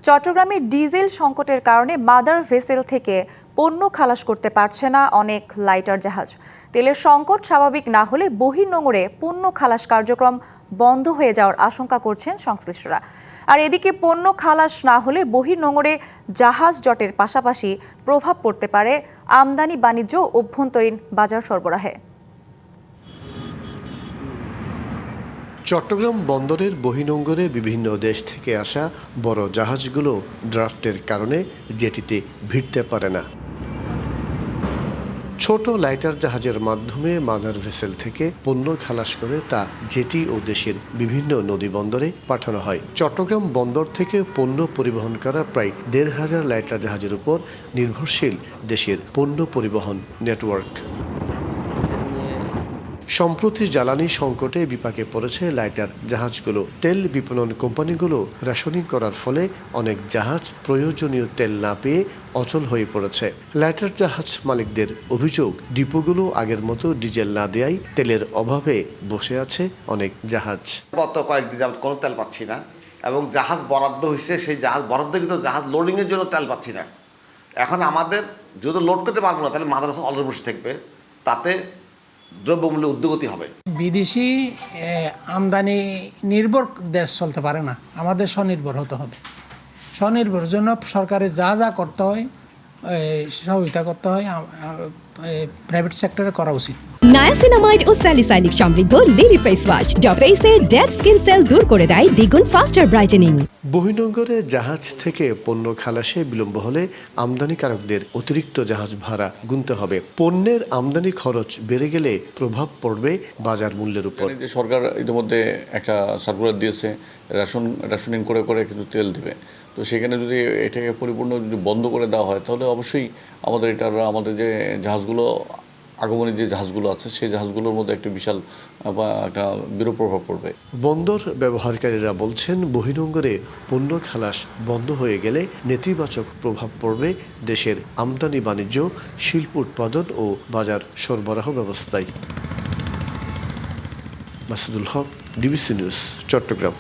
চট্টগ্রামে ডিজেল সংকটের কারণে মাদার ভেসেল থেকে পণ্য খালাস করতে পারছে না অনেক লাইটার জাহাজ। তেলের সংকট স্বাভাবিক না হলে বহির্নোঙরে পণ্য খালাস কার্যক্রম বন্ধ হয়ে যাওয়ার আশঙ্কা করছেন সংশ্লিষ্টরা। আর এদিকে পণ্য খালাস না হলে বহির্নোঙরে জাহাজ জটের পাশাপাশি প্রভাব পড়তে পারে আমদানি বাণিজ্য ও অভ্যন্তরীণ বাজার সরবরাহে। চট্টগ্রাম বন্দরের বহির্নোঙরে বিভিন্ন দেশ থেকে আসা বড় জাহাজগুলো ড্রাফটের কারণে জেটিতে ভিড়তে পারে না। ছোট লাইটার জাহাজের মাধ্যমে মাদার ভেসেল থেকে পণ্য খালাস করে তা জেটি ও দেশের বিভিন্ন নদী বন্দরে পাঠানো হয়। চট্টগ্রাম বন্দর থেকে পণ্য পরিবহন করা প্রায় ১৫০০ লাইটার জাহাজের উপর নির্ভরশীল দেশের পণ্য পরিবহন নেটওয়ার্ক। সম্প্রতি জ্বালানি সংকটে বিপাকে পড়েছে লাইটার জাহাজগুলো। তেল বিপণন কোম্পানিগুলো রেশনিং করার ফলে অনেক জাহাজ প্রয়োজনীয় তেল না পেয়ে অচল হয়ে পড়েছে। লাইটার জাহাজ মালিকদের অভিযোগ, ডিপোগুলো আগের মতো ডিজেল না দেয়ায় তেলের অভাবে বসে আছে অনেক জাহাজ। গত কয়েকদিন যাবত কোনো তেল পাচ্ছি না, এবং জাহাজ বরাদ্দ হয়েছে, সেই জাহাজ বরাদ্দ কিন্তু জাহাজ লোডিংয়ের জন্য তেল পাচ্ছি না। এখন আমাদের যদি লোড করতে পারবো না, তাহলে মাদার অলরেডি বসে থাকবে, তাতে দ্রব্যমূল্যে ঊর্ধ্বগতি হবে। বিদেশি আমদানি নির্ভর দেশ চলতে পারে না, আমাদের স্বনির্ভর হতে হবে। স্বনির্ভরের জন্য সরকারের যা যা করতে হয় সহযোগিতা করতে হয়, প্রাইভেট সেক্টরে করা উচিত। নায়াসিনামাইড ও স্যালিসাইলিক সমৃদ্ধ লিলি ফেস ওয়াশ যা ফেসের ডেড স্কিন সেল দূর করে দেয় দ্বিগুণ ফাস্টার ব্রাইটেনিং। বহির্নোঙরে জাহাজ থেকে পণ্য খালাসে বিলম্ব হলে আমদানিকারকদের অতিরিক্ত জাহাজ ভাড়া গুনতে হবে। পণ্যের আমদানি খরচ বেড়ে গেলে প্রভাব পড়বে বাজার মূল্যের উপর। সরকার ইতিমধ্যে একটা সার্কুলার দিয়েছে, রেশনিং করে করে কিন্তু তেল দেবে। তো সেখানে যদি এটাকে পরিপূর্ণ যদি বন্ধ করে দেওয়া হয়, তাহলে অবশ্যই আমাদের যে জাহাজগুলো আগমনের যে জাহাজগুলো আছে, সেই জাহাজগুলোর মধ্যে একটা বিশাল একটা বিরূপ প্রভাব পড়বে। বন্দর ব্যবহারকারীরা বলছেন, বহির্নোঙরে পণ্য খালাস বন্ধ হয়ে গেলে নেতিবাচক প্রভাব পড়বে দেশের আমদানি বাণিজ্য, শিল্প উৎপাদন ও বাজার সরবরাহ ব্যবস্থায়। মাসুদুল হক, ডিবিসি নিউজ, চট্টগ্রাম।